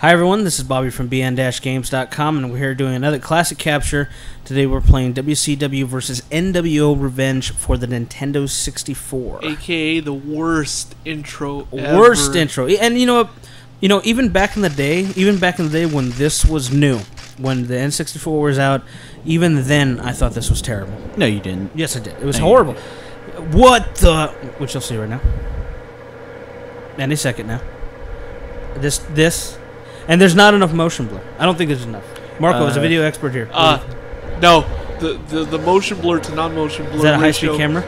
Hi everyone, this is Bobby from bn-games.com, and we're here doing another classic capture. Today we're playing WcW versus nWo Revenge for the Nintendo 64. AKA the worst intro ever. Worst intro. And you know what? Even back in the day when this was new, when the N64 was out, even then I thought this was terrible. No, you didn't. Yes, I did. It was horrible. What the... Which you'll see right now. Any second now. This... And there's not enough motion blur. I don't think there's enough. Marco is a video expert here. No. The motion blur to non-motion blur. Is that a high-speed camera?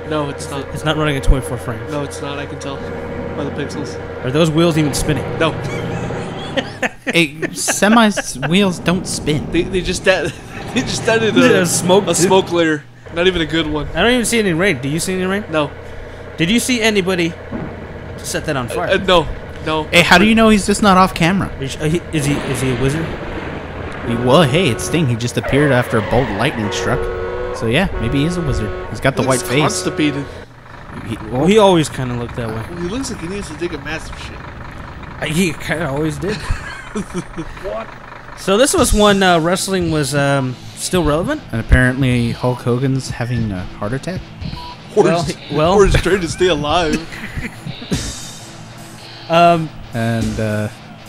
No, it's not. It's not running at 24 frames. No, it's not. I can tell by the pixels. Are those wheels even spinning? No. Hey, semi wheels don't spin. They just added a smoke layer. Not even a good one. I don't even see any rain. Do you see any rain? No. Did you see anybody set that on fire? No. No. Hey, how do you know he's just not off camera? Is he a wizard? Well, hey, it's Sting. He just appeared after a bolt of lightning struck. So yeah, maybe he is a wizard. He's got the white face. Constipated. He always kind of looked that way. He looks like he needs to take a massive shit. He kind of always did. What? So this was when wrestling was still relevant. And apparently Hulk Hogan's having a heart attack. Or he's trying to stay alive.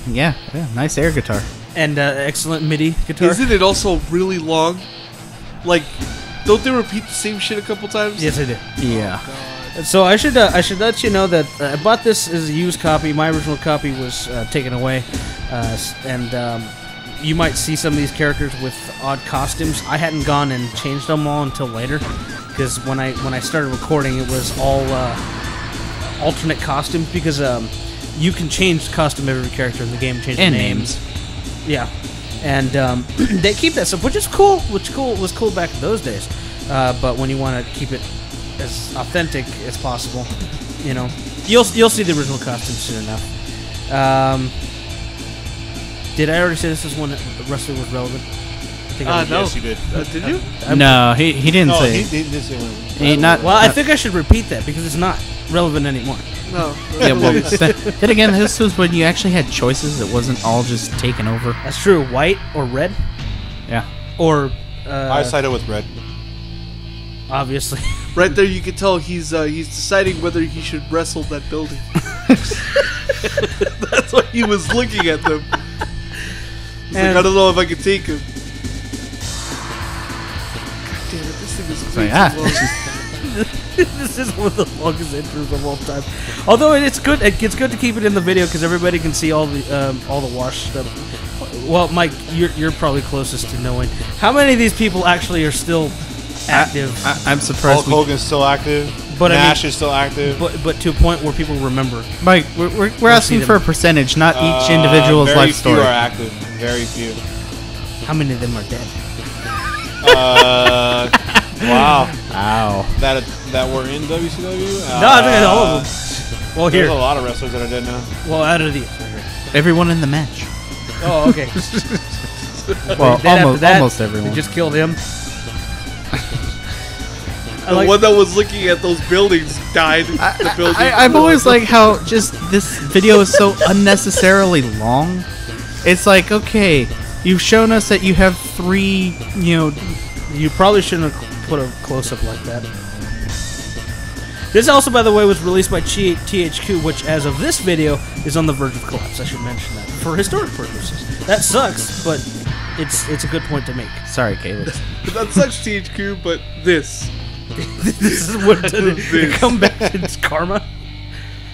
Yeah, nice air guitar. And excellent MIDI guitar. Isn't it also really long? Like, don't they repeat the same shit a couple times? Yes, I did. Yeah. So I should let you know that I bought this as a used copy. My original copy was taken away, and you might see some of these characters with odd costumes. I hadn't gone and changed them all until later, because when I started recording, it was all alternate costumes, because you can change the costume of every character in the game, change and the names. Yeah, and they keep that stuff, which is cool. Was cool back in those days. But when you want to keep it as authentic as possible, you'll see the original costume soon enough. Did I already say this is when wrestling was relevant? No. Yes, you did. Did you? No, he didn't say. He did say when. I think I should repeat that because it's not relevant anymore. No. Yeah, well, then again, this was when you actually had choices. It wasn't all just taken over. That's true. White or red? Yeah. Or I sided with red. Obviously. Right there, you can tell he's deciding whether he should wrestle that building. That's why he was looking at them. He's like, I don't know if I can take him. God damn it, this thing is way too long. This is one of the longest intros of all time. Although it's good, it's good to keep it in the video because everybody can see all the wash stuff. Well, Mike, you're probably closest to knowing how many of these people actually are still active. I'm surprised. Hulk Hogan's still active. But Nash is still active. But to a point where people remember. Mike, we're asking for a percentage, not each individual's life story. Very few are active. Very few. How many of them are dead? Wow. Wow. That were in WCW? No, I think all of them. Well, There's here. a lot of wrestlers that are dead now. Well, out of these. Everyone in the match. Oh, okay. Well, almost They everyone. just killed him. The one that was looking at those buildings died. I've always liked how just this video is so unnecessarily long. It's like, okay, you've shown us that you have 3, You probably shouldn't have put a close-up like that. This also, by the way, was released by THQ, which, as of this video, is on the verge of collapse. I should mention that for historic purposes. That sucks, but it's a good point to make. Sorry, Caleb. That sucks, THQ, but this. This is what to come back to its karma.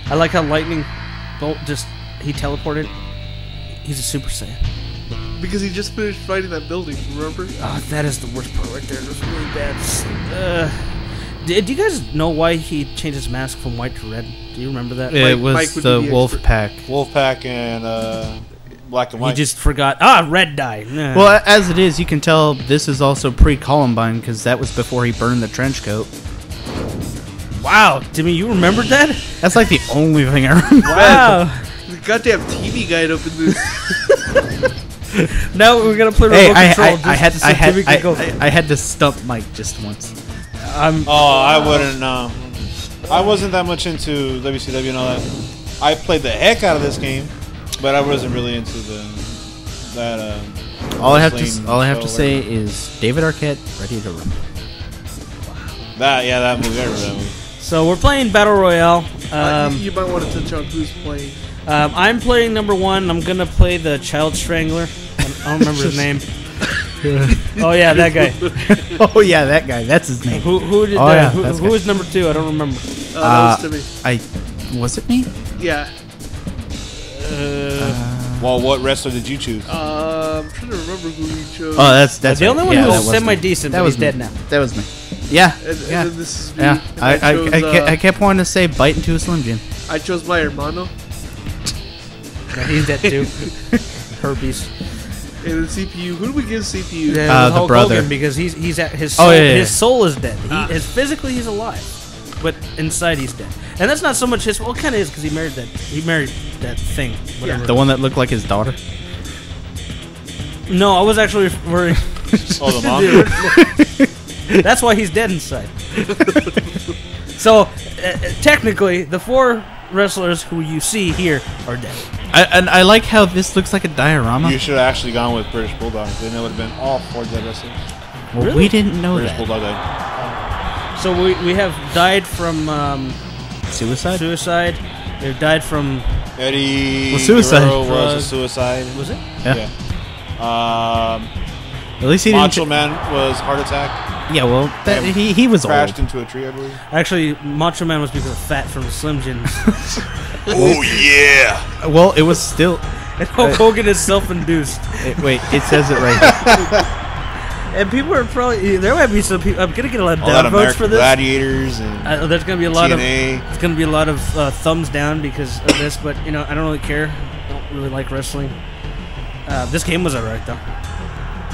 I like how Lightning Bolt he teleported. He's a Super Saiyan. Because he just finished fighting that building, remember? Oh, that is the worst part right there. It was really bad. Do you guys know why he changed his mask from white to red? Do you remember that? It was the Wolf Pack. Wolfpack and Black and White. He just forgot. Red dye. Nah. Well, as it is, you can tell this is also pre-Columbine because that was before he burned the trench coat. Wow, Timmy, you remembered that? That's like the only thing I remember. Wow. The goddamn TV guide up in this. Now we're gonna play remote control. I had to stump Mike just once. I wouldn't know. I wasn't that much into WCW and all that. I played the heck out of this game. But I wasn't really into that. All I have to show say is David Arquette, Ready to Rumble. That movie. I remember that movie. So we're playing Battle Royale. You might want to touch on who's playing. I'm playing number 1. I'm gonna play the Child Strangler. I don't remember his name. Oh yeah, that guy. Oh yeah, that guy. That's his name. Who did Oh, that? yeah, Who that's was number 2? I don't remember. That was Timmy. Was it me? Yeah. Well, what wrestler did you choose? I'm trying to remember who you chose. Oh, that's The only one yeah, who that was was me. semi-decent, That but was he's me. dead now. That was me. Yeah. And yeah. then this is me. Yeah. And I kept wanting to say bite into a Slim Jim. I chose my hermano. Yeah, he's dead too. Herpes. And the CPU. Who do we give CPU? Yeah, the Hulk brother. Hogan, because he's at his Oh, soul. yeah. His soul is dead. Physically he's alive, but inside he's dead. And that's not so much his. Well, it kind of is because he married that thing. Whatever. The one that looked like his daughter. No, I was actually referring. Oh, the mom. That's why he's dead inside. So technically, the 4 wrestlers who you see here are dead. And I like how this looks like a diorama. You should have actually gone with British Bulldog. Then it would have been all 4 dead wrestlers. Well, Really? we didn't know British that. Bulldog died. So we have died from Suicide? suicide. They've died from. Eddie Well, suicide. Guerrero was Drug. a suicide. Was it? Yeah. At least he Macho didn't. Man was heart attack. Yeah, well, he was Crashed old. into a tree, I believe. Actually, Macho Man was because of fat from the Slim Jims. Oh yeah! Well, it was still. And Hulk Hogan is self-induced. Wait, it says it right here. And people are probably there might be some people. I'm gonna get a lot of All that downvotes American for this. Gladiators and There's gonna be a lot TNA. of. It's gonna be a lot of thumbs down because of this. But I don't really care. I don't really like wrestling. This game was alright though,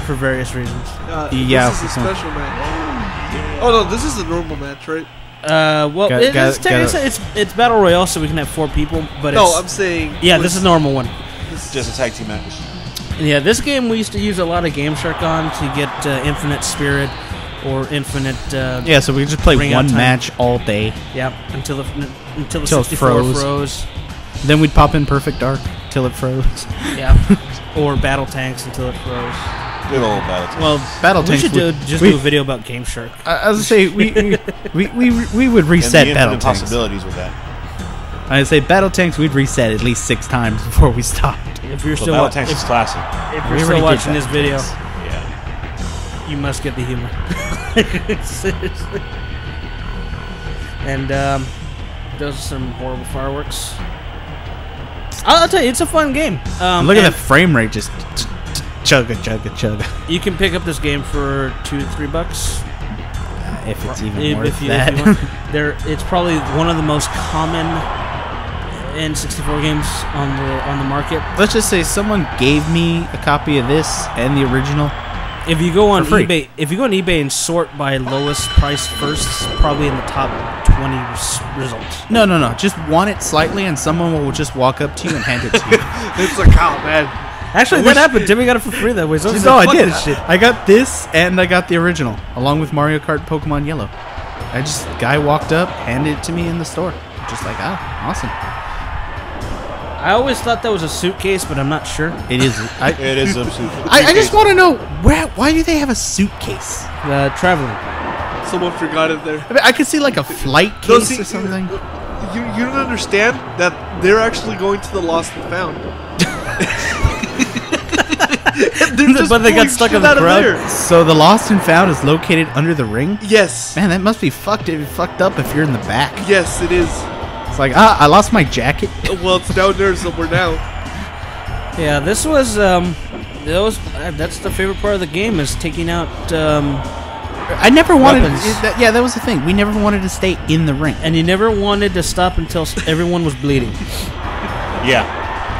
for various reasons. Yeah, This is a special match. Oh no, this is a normal match, right? Well, it's battle royale, so we can have 4 people. But No, it's, I'm saying. yeah, this is a normal one. just a tag team match. Yeah, this game we used to use a lot of Game Shark on to get Infinite Spirit or Infinite. Yeah, so we could just play Ring out one time. match all day. Yeah, until the Till it 64 froze. froze. Then we'd pop in Perfect Dark till it froze. Yeah, or Battle Tanks until it froze. Good old battle team. Well, Battle we Tanks should would- do we- a video about Game Shark. I was gonna say we would And reset the Battle infinite Tanks. possibilities with that. I'd say Battle Tanks we'd reset at least 6 times before we stopped. If you're So still battle wa- tanks if, is classic. if We you're still already did watching Battle this video, Tanks. Yeah. you must get the humor. Seriously. And those are some horrible fireworks. I'll tell you, it's a fun game. Look at and the frame rate, just chugga chugga chugga. You can pick up this game for $2 to $3. If it's even If worth you that. want. It's probably one of the most common N64 games on the market. Let's just say someone gave me a copy of this and the original. If you go on For free. eBay, and sort by lowest price first, it's probably in the top 20 results. No. Just want it slightly, and someone will just walk up to you and hand it to you. It's like, oh man. Actually, that happened. Timmy got it for free that way. So it's No, like, I fuck did. this shit. I got this, and I got the original, along with Mario Kart Pokemon Yellow. Guy walked up, handed it to me in the store. Just like, awesome. I always thought that was a suitcase, but I'm not sure. It is. It is absurd. I just want to know why do they have a suitcase? Traveling. Someone forgot it there. I mean, I could see like a flight No, case see, or something. You don't understand that they're actually going to the lost and found. They're just But they got pulling stuck shit in the out of crowd. there. So the lost and found is located under the ring. Yes. Man, that must be fucked up if you're in the back. Yes, it is. It's like, I lost my jacket. Well, it's down there somewhere now. Yeah, this was that's the favorite part of the game is taking out I never wanted. Weapons. That was the thing. We never wanted to stay in the ring. and you never wanted to stop until everyone was bleeding. Yeah.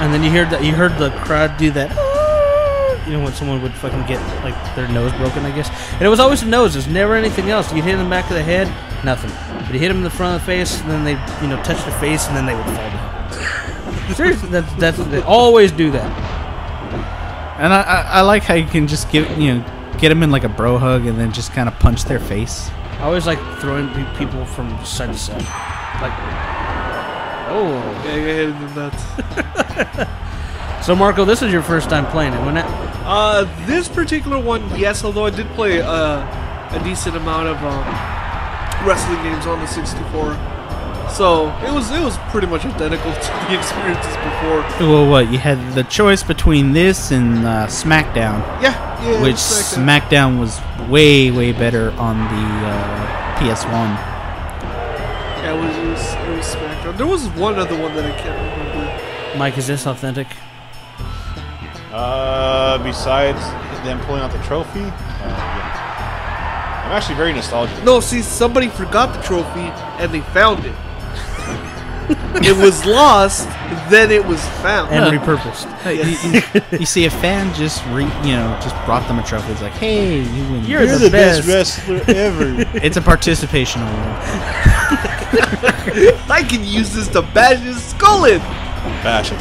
And then you heard the crowd do that. When someone would fucking get like their nose broken, I guess. And it was always the nose. There's never anything else. You'd hit in the back of the head, nothing. But you hit them in the front of the face, and then they touch the face, and then they would fall down. Seriously, that's they always do that. And I like how you can just get them in like a bro hug and then just kind of punch their face. I always like throwing people from side to side. Like, oh. Yeah, I hit him in the nuts. So, Marco, this is your first time playing it, wasn't it? This particular one, yes. Although I did play a decent amount of wrestling games on the 64, so it was pretty much identical to the experiences before. Well, what you had the choice between this and SmackDown. Yeah, which SmackDown was way better on the PS1. Yeah, it was SmackDown. There was one other one that I can't remember. Mike, is this authentic? Besides them pulling out the trophy, yeah. I'm actually very nostalgic. No, see, somebody forgot the trophy and they found it. It was lost, then it was found. And repurposed. You see, a fan just just brought them a trophy. It's like, hey, you win. You're the best wrestler ever. It's a participation award. I can use this to bash his skull in. Bash it.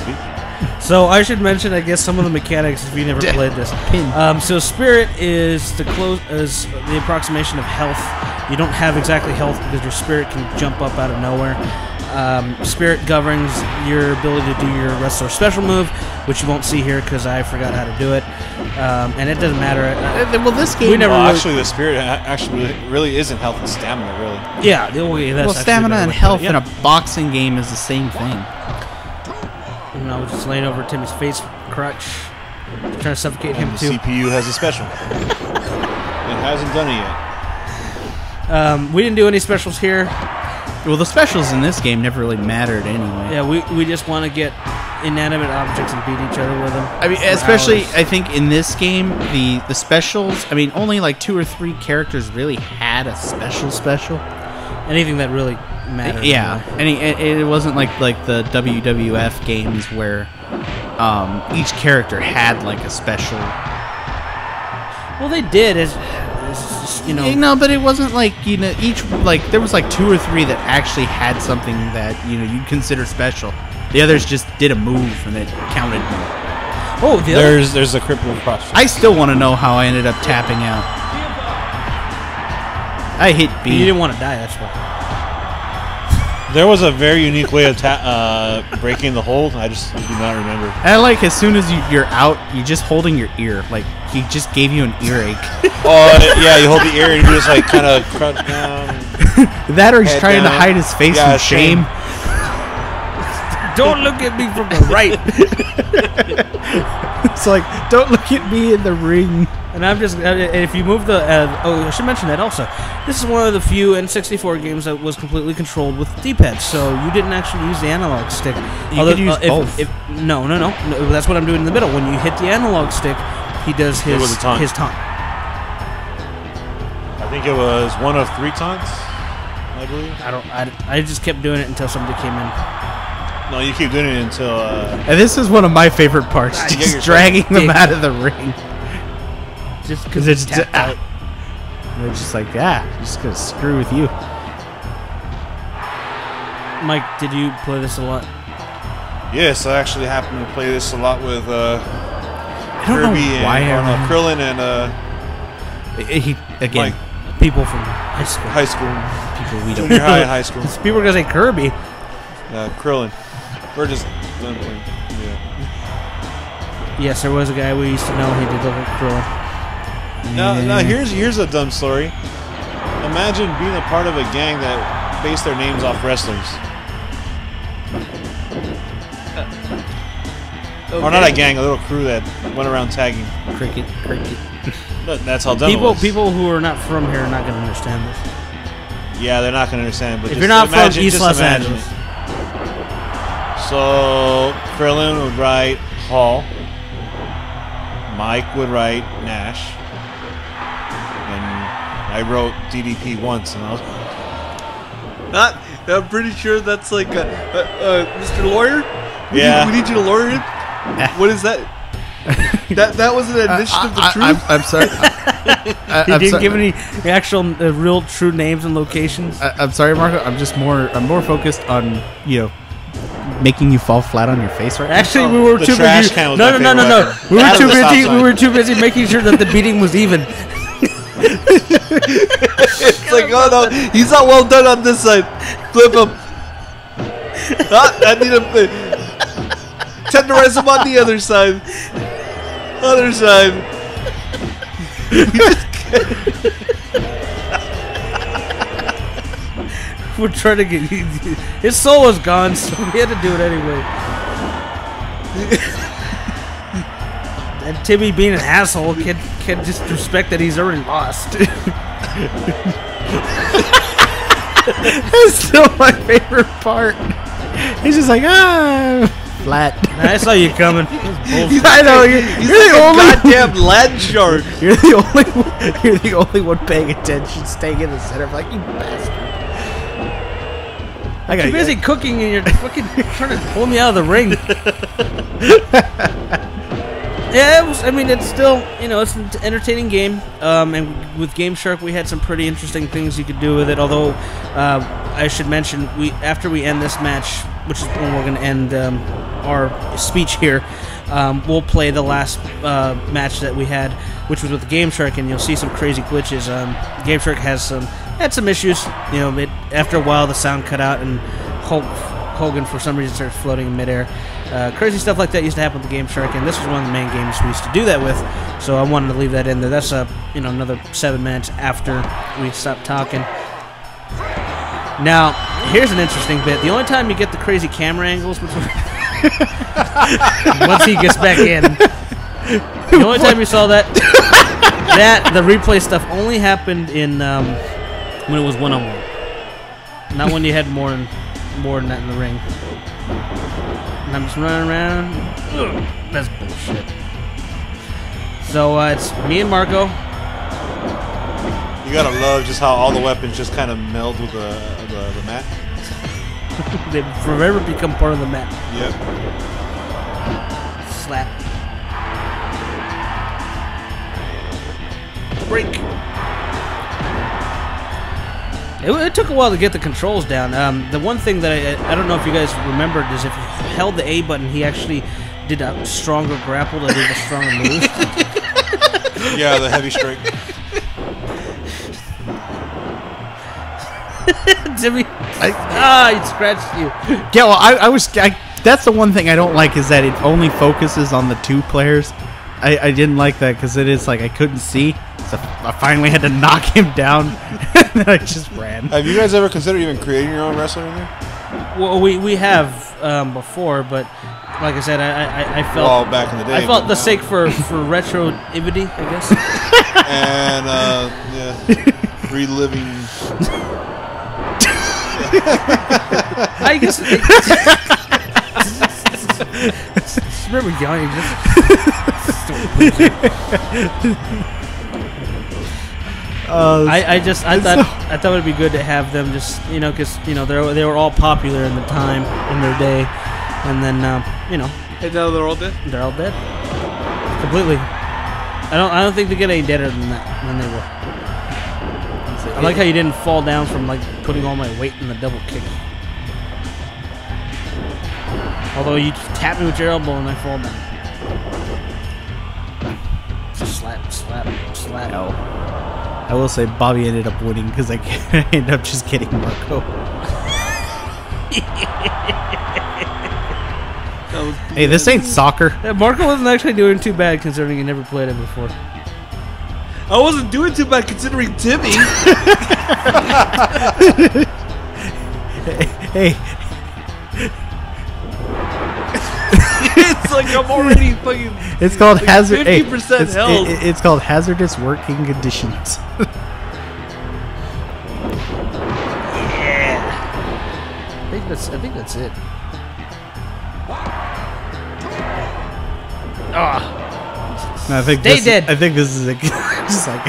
So I should mention, I guess, some of the mechanics if you never played this. So Spirit is the approximation of health. You don't have exactly health because your spirit can jump up out of nowhere. Spirit governs your ability to do your wrestler special move, which you won't see here because I forgot how to do it. And it doesn't matter. Well, this game... actually, the Spirit actually really isn't health and stamina, really. Yeah, that's stamina and health in a boxing game is the same thing. And I was just laying over Timmy's face crutch, trying to suffocate him too. The CPU has a special. It hasn't done it yet. We didn't do any specials here. Well, the specials in this game never really mattered anyway. Yeah, we just want to get inanimate objects and beat each other with them. I mean, especially, I think in this game, the specials, I mean, only like 2 or 3 characters really had a special. Anything that really mattered. Yeah, and it wasn't like the WWF games where each character had like a special. Well, they did. It's just, No, but it wasn't like each there was like 2 or 3 that actually had something that you'd consider special. The others just did a move and it counted. Oh, there's a crippling posture. I still want to know how I ended up tapping out. I hit B. You didn't want to die, that's why. There was a very unique way of breaking the hold. I just do not remember. I like as soon as you're out, you're just holding your ear. Like he just gave you an earache. Oh yeah, you hold the ear and you just like kind of crouch down. That or he's trying to hide his face in shame. Don't look at me from the right. It's like, don't look at me in the ring. And I'm just, if you move the, I should mention that also. This is one of the few N64 games that was completely controlled with D-pads, so you didn't actually use the analog stick. You could use both. No, that's what I'm doing in the middle. When you hit the analog stick, he does his taunt. I think it was 1 of 3 taunts, I believe. I just kept doing it until somebody came in. No, you keep doing it until... And this is one of my favorite parts, just dragging them out of the ring. Just because it's tapped out. They're just like, just gonna screw with you. Mike, did you play this a lot? Yes, I actually happen to play this a lot with Kirby and Krillin and Mike. People from high school. People we don't Junior high and high school. People are gonna say Kirby. Krillin. We're just done playing. Yeah. Yes, there was a guy we used to know. He did look like Krillin. Now here's a dumb story. Imagine being a part of a gang that based their names off wrestlers. Okay. Or not a gang, a little crew that went around tagging. Cricket. That's how dumb it was. People who are not from here are not going to understand this. Yeah, they're not going to understand. But if you're not from East Los Angeles. So, Krillin would write Hall. Mike would write Nash. And I wrote DDP once, and I was... I'm pretty sure that's like Mr. Lawyer. We need you to lawyer him. What is that? that was an admission of the truth. I'm sorry. He didn't give any actual, real, true names and locations. I'm sorry, Marco. I'm more focused on making you fall flat on your face right now. Actually, we were too busy. No. We were too busy making sure that the beating was even. It's like, oh no, he's not well done on this side. Flip him. I need him. tenderize him on the other side. Other side. We're trying to get his soul was gone, so we had to do it anyway. And Timmy being an asshole can just respect that he's already lost. That's still my favorite part. He's just like, flat. I saw you coming. I know you're He's the only goddamn land shark. You're the only one paying attention, staying in the center. Like, you bastard. I got You're busy cooking and you're fucking trying to pull me out of the ring. Yeah, it was, I mean, it's still, it's an entertaining game. And with Game Shark, we had some pretty interesting things you could do with it. Although, I should mention, after we end this match, which is when we're going to end our speech here, we'll play the last match that we had, which was with the Game Shark, and you'll see some crazy glitches. Game Shark had some issues. After a while, the sound cut out, and Hogan, for some reason, started floating in midair. Crazy stuff like that used to happen with the Game Shark, and this was one of the main games we used to do that with, so I wanted to leave that in there. That's another 7 minutes after we stopped talking. Now, here's an interesting bit. The only time you get the crazy camera angles once he gets back in, the only time you saw that the replay stuff only happened in when it was one-on-one, not when you had more than that in the ring. And I'm just running around. Ugh, that's bullshit. So it's me and Marco. You gotta love just how all the weapons just kind of meld with the mat. They forever become part of the mat. Yep. Slap. Break. It took a while to get the controls down. The one thing that I don't know if you guys remembered is if you held the A button, he actually did a stronger grapple to do a stronger move. Yeah, the heavy strike. Jimmy, he scratched you. Yeah, well, that's the one thing I don't like is that it only focuses on the 2 players. I didn't like that because it is like I couldn't see, so I finally had to knock him down, and then I just ran. Have you guys ever considered even creating your own wrestler in there? Well, we have before, but like I said, I felt Well, back in the day. I felt the sake for retroivity, I guess. And yeah, reliving. I guess. Remember yawning. I thought it would be good to have them just because they were all popular in the time in their day, and then And now they're all dead. they're all dead completely. I don't think they get any deader than they were. I like how you didn't fall down from like putting all my weight in the double kick. Although you tap me with your elbow and I fall down. Just slap, slap, slap. No. I will say Bobby ended up winning because I ended up just getting Marco. Hey, this ain't soccer. Yeah, Marco wasn't actually doing too bad considering he never played it before. I wasn't doing too bad considering Timmy. Hey. It's like I'm already fucking. It's called hazard. 50% health. It's called hazardous working conditions. Yeah. I think that's it. Ah. No, I think Stay dead. I think this is just like.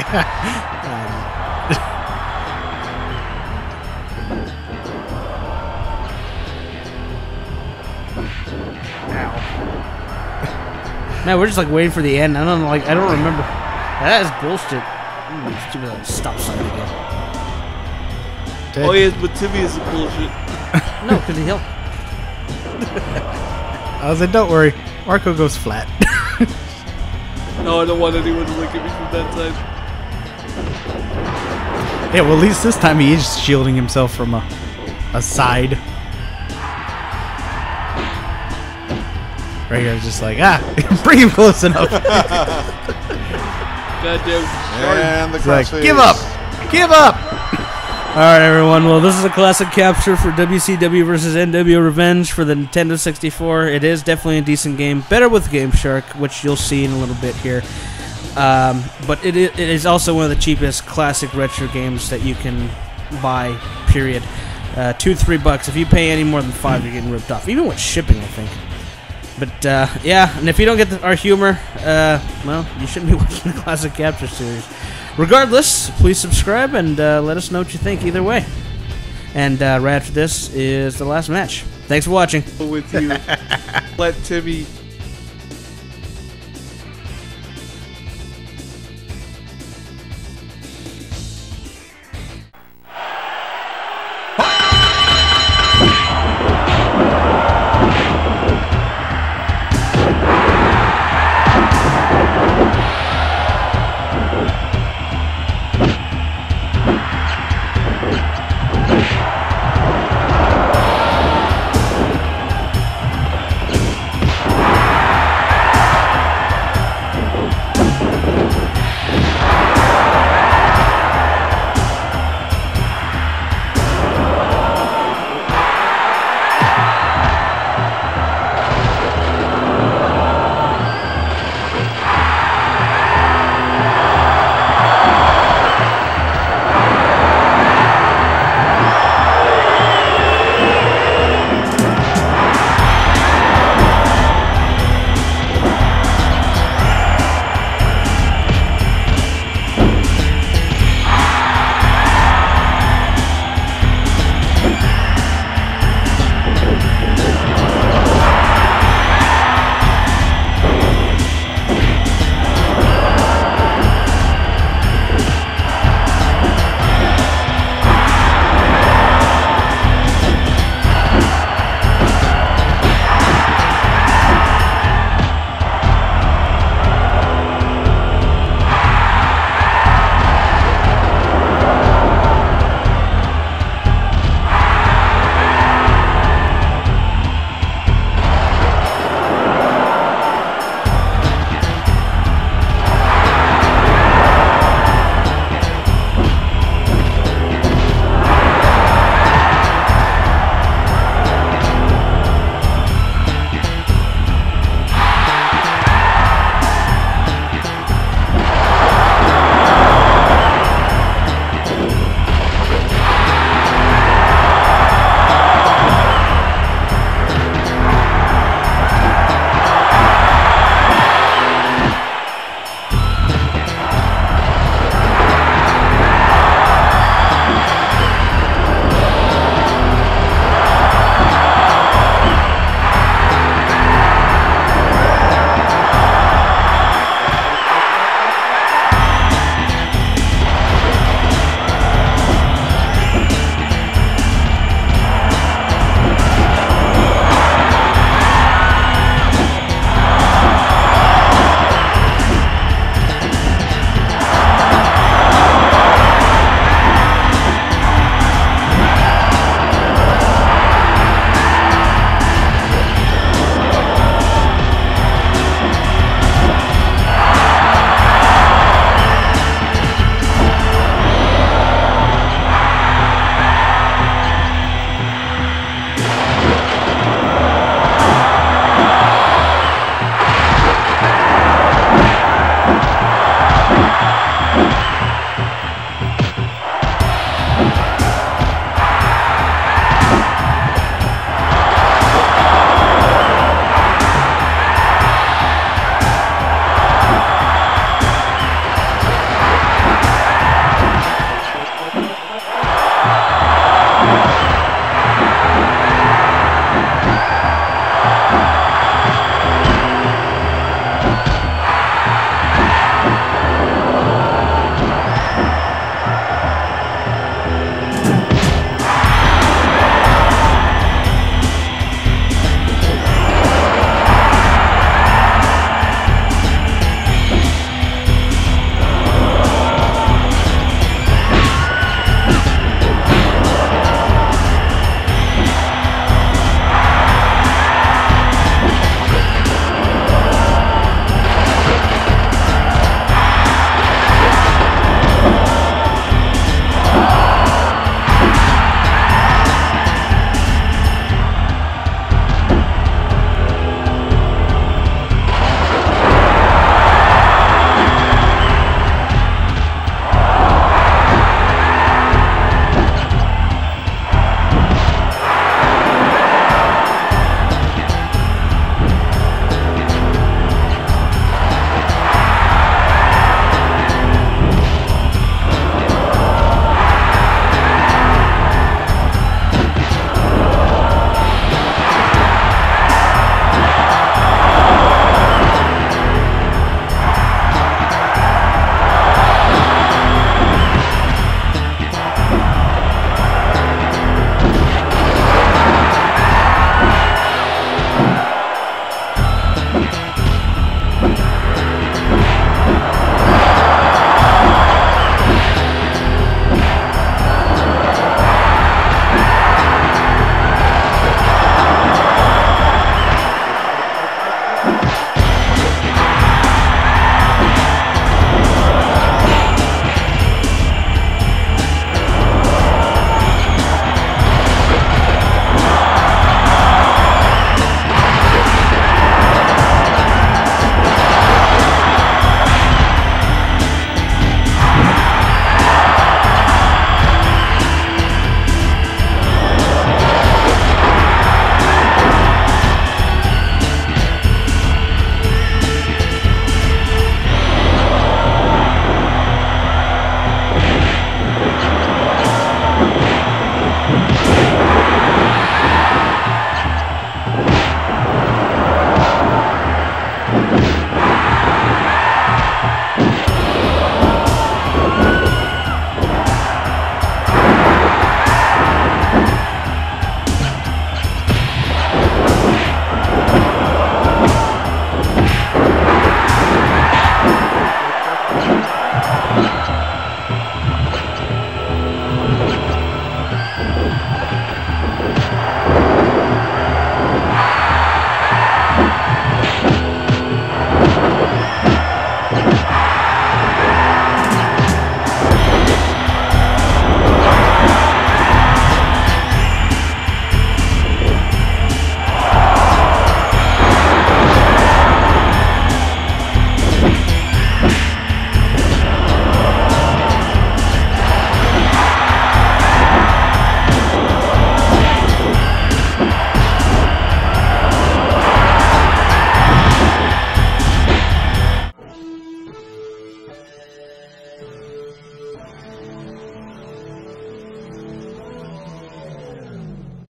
Man, we're just like waiting for the end. I don't remember. That is bullshit. Stupid stop sign again. Oh yes, but Timmy is bullshit. No, because he helped. I was like, don't worry, Marco goes flat. No, I don't want anyone to look at me from that side. Yeah, well, at least this time he is shielding himself from a side. Right here, just like, bring him close enough. Goddamn. And the It's like, crossface. give up! Give up! All right, everyone. Well, this is a classic capture for WCW versus nWo Revenge for the Nintendo 64. It is definitely a decent game. Better with Game Shark, which you'll see in a little bit here. But it is also one of the cheapest classic retro games that you can buy, period. $2 to $3. If you pay any more than $5, you're getting ripped off. Even with shipping, I think. But, yeah, and if you don't get our humor, well, you shouldn't be watching the Classic Capture series. Regardless, please subscribe and let us know what you think either way. And right after this is the last match. Thanks for watching. With you. Let Timmy